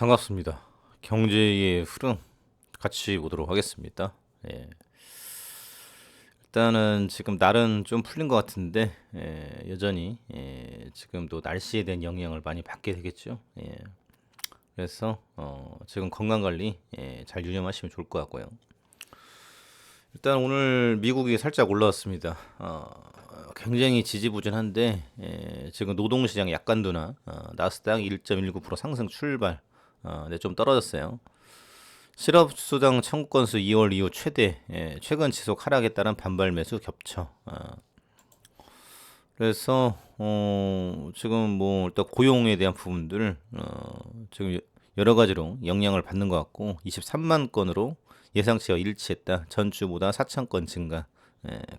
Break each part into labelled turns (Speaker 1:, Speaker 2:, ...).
Speaker 1: 반갑습니다. 경제의 흐름 같이 보도록 하겠습니다. 예. 일단은 지금 날은 좀 풀린 것 같은데 여전히 지금도 날씨에 대한 영향을 많이 받게 되겠죠. 그래서 지금 건강 관리 잘 유념하시면 좋을 것 같고요. 일단 오늘 미국이 살짝 올라왔습니다. 굉장히 지지부진한데 지금 노동시장 약간 둔화, 나스닥 1.19% 상승 출발, 네, 좀 떨어졌어요. 실업수당 청구 건수 2월 이후 최대, 최근 지속 하락에 따른 반발 매수 겹쳐. 그래서 지금 뭐 일단 고용에 대한 부분들 지금 여러 가지로 영향을 받는 것 같고 23만 건으로 예상치와 일치했다. 전주보다 4천 건 증가.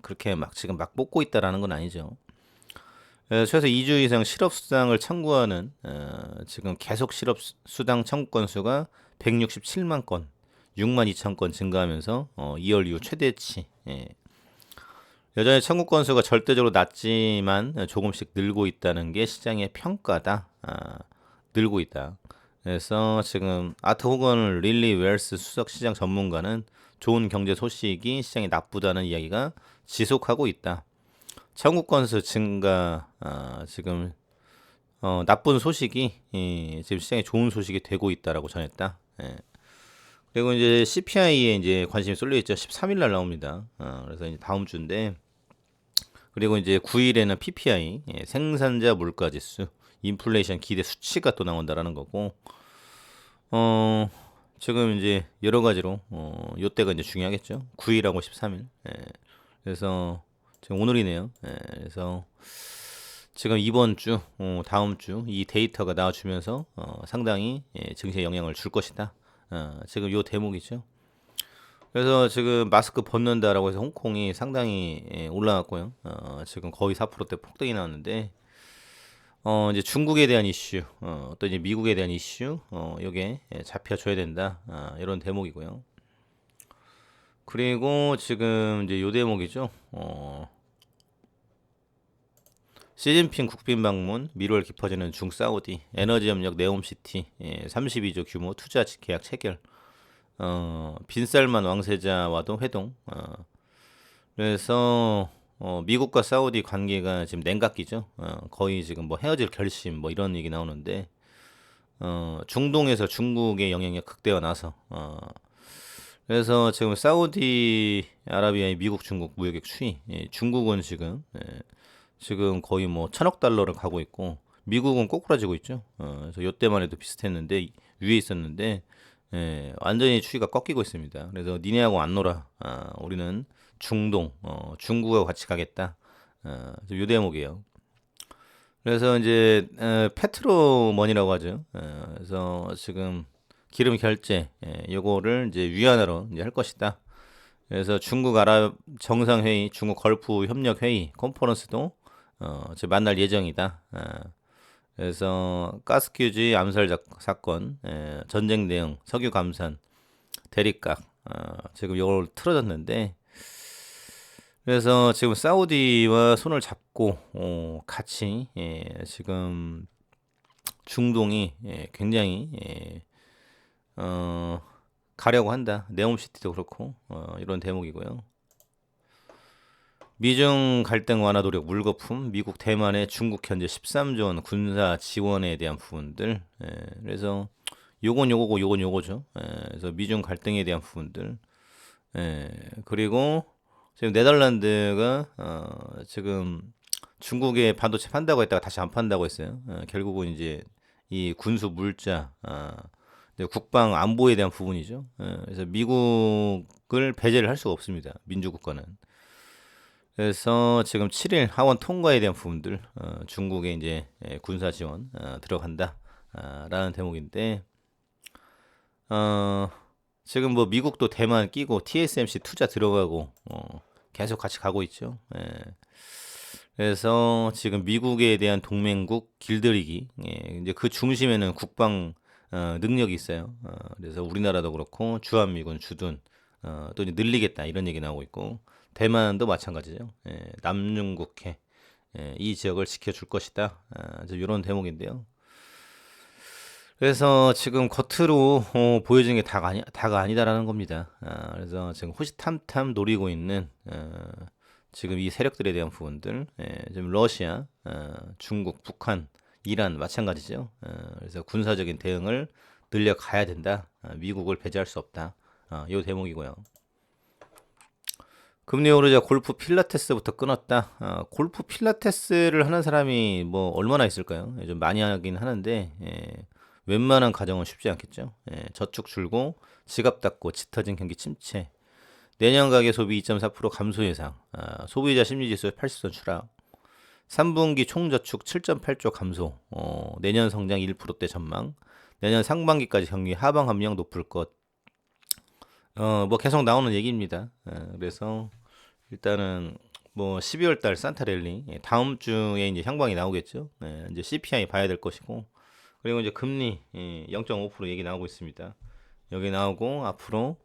Speaker 1: 그렇게 막 지금 막 뽑고 있다라는 건 아니죠. 최소 2주 이상 실업수당을 청구하는 지금 계속 실업수당 청구 건수가 167만 건, 6만 2천 건 증가하면서 2월 이후 최대치. 여전히 청구 건수가 절대적으로 낮지만 조금씩 늘고 있다는 게 시장의 평가다. 늘고 있다. 그래서 지금 아트 호건 릴리 웰스 수석 시장 전문가는 좋은 경제 소식이 시장이 나쁘다는 이야기가 지속하고 있다. 청구 건수 증가 지금 나쁜 소식이 지금 시장에 좋은 소식이 되고 있다라고 전했다. 그리고 이제 CPI에 이제 관심이 쏠려 있죠. 13일 날 나옵니다. 그래서 이제 다음 주인데 그리고 이제 9일에는 PPI 생산자 물가 지수 인플레이션 기대 수치가 또 나온다라는 거고 지금 이제 여러 가지로 요때가 이제 중요하겠죠. 9일하고 13일. 그래서 지금 오늘이네요. 그래서 지금 이번 주, 다음 주 이 데이터가 나와주면서 상당히 증시에 영향을 줄 것이다. 지금 요 대목이죠. 그래서 지금 마스크 벗는다라고 해서 홍콩이 상당히 올라갔고요. 지금 거의 4%대 폭등이 나왔는데 이제 중국에 대한 이슈, 또 이제 미국에 대한 이슈, 요게 잡혀줘야 된다. 이런 대목이고요. 그리고 지금 이제 요 대목이죠. 시진핑 국빈 방문, 미로를 깊어지는 중사우디, 에너지 협력 네옴시티, 32조 규모 투자 계약 체결, 빈살만 왕세자와도 회동. 그래서 미국과 사우디 관계가 지금 냉각기죠. 거의 지금 뭐 헤어질 결심 뭐 이런 얘기 나오는데 중동에서 중국의 영향력 극대화 나서 그래서 지금 사우디 아라비아의 미국 중국 무역액 추이, 중국은 지금 거의 뭐 1,000억 달러를 가고 있고 미국은 꼬꾸라지고 있죠. 그래서 요때만 해도 비슷했는데 위에 있었는데 완전히 추이가 꺾이고 있습니다. 그래서 니네하고 안 놀아. 우리는 중동, 중국하고 같이 가겠다. 요 대목이에요. 그래서 이제 페트로머니라고 하죠. 그래서 지금 기름 결제 요거를 이제 위안화로 이제 할 것이다. 그래서 중국 아랍 정상회의, 중국 걸프 협력 회의 컨퍼런스도 이제 만날 예정이다. 그래서 가스큐지 암살 사건, 전쟁 대응, 석유 감산, 대립각 지금 이걸 틀어졌는데 그래서 지금 사우디와 손을 잡고 같이 지금 중동이 굉장히 가려고 한다. 네옴시티도 그렇고 이런 대목이고요. 미중 갈등 완화 노력 물거품, 미국 대만의 중국 현재 13조 원 군사 지원에 대한 부분들. 그래서 요건 요거고 요건 요거죠. 그래서 미중 갈등에 대한 부분들. 그리고 지금 네덜란드가 지금 중국에 반도체 판다고 했다가 다시 안 판다고 했어요. 결국은 이제 이 군수 물자, 국방 안보에 대한 부분이죠. 그래서 미국을 배제를 할 수가 없습니다. 민주국가는. 그래서 지금 7일 하원 통과에 대한 부분들 중국의 이제 군사 지원 들어간다 라는 대목인데 지금 뭐 미국도 대만 끼고 TSMC 투자 들어가고 계속 같이 가고 있죠. 그래서 지금 미국에 대한 동맹국 길들이기 이제 그 중심에는 국방 능력이 있어요. 그래서 우리나라도 그렇고 주한미군 주둔 또 이제 늘리겠다 이런 얘기 나오고 있고 대만도 마찬가지죠. 남중국해 이 지역을 지켜줄 것이다. 이런 대목인데요. 그래서 지금 겉으로 보여지는 게 다가 아니다라는 겁니다. 그래서 지금 호시탐탐 노리고 있는 지금 이 세력들에 대한 부분들, 지금 러시아, 중국, 북한, 이란 마찬가지죠. 그래서 군사적인 대응을 늘려가야 된다. 미국을 배제할 수 없다. 요 대목이고요. 금리 오르자 골프 필라테스부터 끊었다. 골프 필라테스를 하는 사람이 뭐 얼마나 있을까요? 좀 많이 하긴 하는데 웬만한 가정은 쉽지 않겠죠. 저축 줄고 지갑 닫고 짙어진 경기 침체. 내년 가계 소비 2.4% 감소 예상. 소비자 심리지수 80선 추락. 3분기 총저축 7.8조 감소. 내년 성장 1%대 전망. 내년 상반기까지 경기 하방 함량 높을 것. 뭐 계속 나오는 얘기입니다. 그래서 일단은 뭐 12월 달 산타 랠리 다음 주에 이제 향방이 나오겠죠. 이제 CPI 봐야 될 것이고 그리고 이제 금리 0.5% 얘기 나오고 있습니다. 여기 나오고 앞으로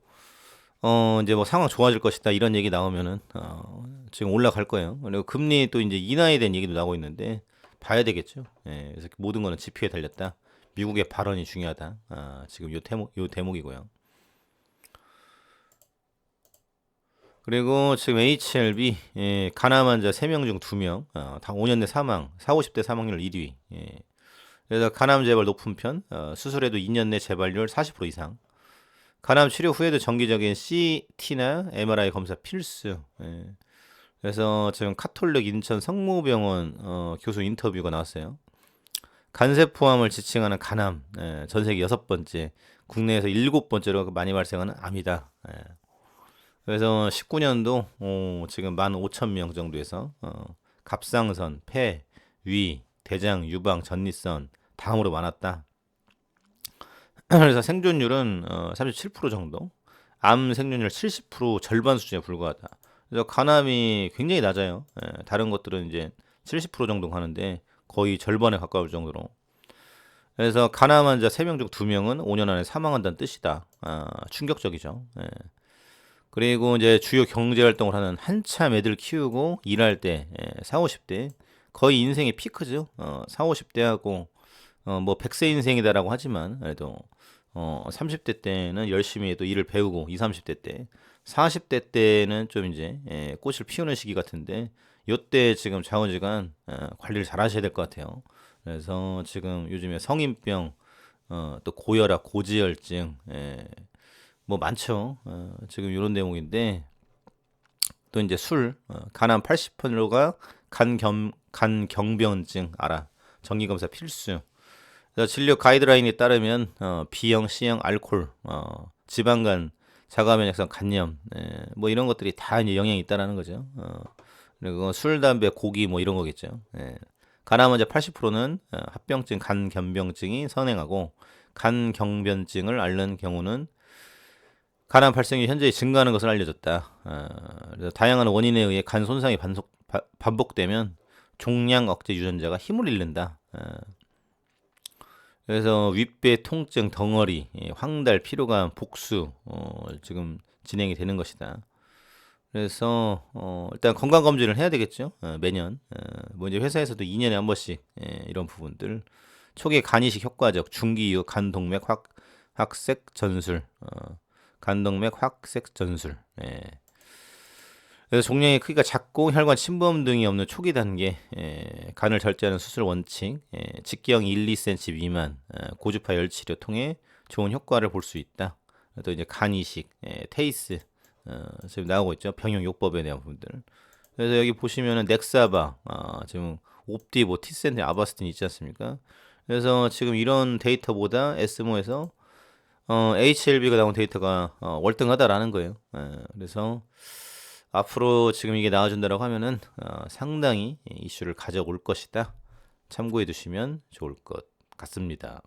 Speaker 1: 이제 뭐 상황 좋아질 것이다 이런 얘기 나오면은 지금 올라갈 거예요. 그리고 금리 또 이제 인하에 대한 얘기도 나오고 있는데 봐야 되겠죠. 그래서 모든 거는 지표에 달렸다. 미국의 발언이 중요하다. 지금 요 대목이고요. 그리고 지금 HLB 가남 환자 3명 중 2명 다 5년 내 사망 40, 50대 사망률 1위. 그래서 간암 재발 높은 편 수술에도 2년 내 재발률 40% 이상. 간암 치료 후에도 정기적인 CT나 MRI 검사 필수. 그래서 지금 카톨릭 인천 성모병원 교수 인터뷰가 나왔어요. 간세포암을 지칭하는 간암 전 세계 6번째, 국내에서 7번째로 많이 발생하는 암이다. 그래서 19년도 지금 15,000명 정도에서 갑상선, 폐, 위, 대장, 유방, 전립선 다음으로 많았다. 그래서 생존율은 37% 정도, 암 생존율 70% 절반 수준에 불과하다. 그래서 간암이 굉장히 낮아요. 다른 것들은 이제 70% 정도 가는데 거의 절반에 가까울 정도로. 그래서 간암 환자 3명 중 2명은 5년 안에 사망한다는 뜻이다. 충격적이죠. 그리고 이제 주요 경제 활동을 하는 한참 애들 키우고 일할 때 4, 50대 거의 인생의 피크죠. 4, 50대하고 뭐 100세 인생이다라고 하지만 그래도 30대 때는 열심히 또 일을 배우고 20, 30대 때 40대 때는 좀 이제 꽃을 피우는 시기 같은데 요때 지금 자원지간 관리를 잘 하셔야 될 것 같아요. 그래서 지금 요즘에 성인병 또 고혈압, 고지혈증 뭐 많죠. 지금 이런 대목인데 또 이제 술, 간암 80%가 간경변증 알아. 정기검사 필수. 그래서 진료 가이드라인에 따르면 B형, C형 알코올, 지방간, 자가면역성 간염, 뭐 이런 것들이 다 이제 영향이 있다라는 거죠. 그리고 술, 담배, 고기 뭐 이런 거겠죠. 간암 환자 80%는 합병증, 간경변증이 선행하고 간경변증을 앓는 경우는 간암 발생이 현재 증가하는 것을 알려졌다. 그래서 다양한 원인에 의해 간 손상이 반복되면 종양 억제 유전자가 힘을 잃는다. 그래서 윗배 통증, 덩어리, 황달, 피로감, 복수 지금 진행이 되는 것이다. 그래서 일단 건강 검진을 해야 되겠죠. 매년. 뭐 이제 회사에서도 2년에 한 번씩 이런 부분들. 초기 간 이식 효과적, 중기 이후 간 동맥 확색 전술. 간동맥 확색 전술. 그래서 종양의 크기가 작고 혈관 침범 등이 없는 초기 단계, 간을 절제하는 수술 원칙, 직경 1, 2cm 미만, 고주파 열 치료 통해 좋은 효과를 볼 수 있다. 또 이제 간 이식, 테이스 지금 나오고 있죠. 병용 요법에 대한 부분들. 그래서 여기 보시면은 넥사바, 지금 옵디보, 티센트, 아바스틴 있지 않습니까? 그래서 지금 이런 데이터보다 에스모에서 HLB가 나온 데이터가 월등하다라는 거예요. 그래서 앞으로 지금 이게 나와준다라고 하면은 상당히 이슈를 가져올 것이다. 참고해 두시면 좋을 것 같습니다.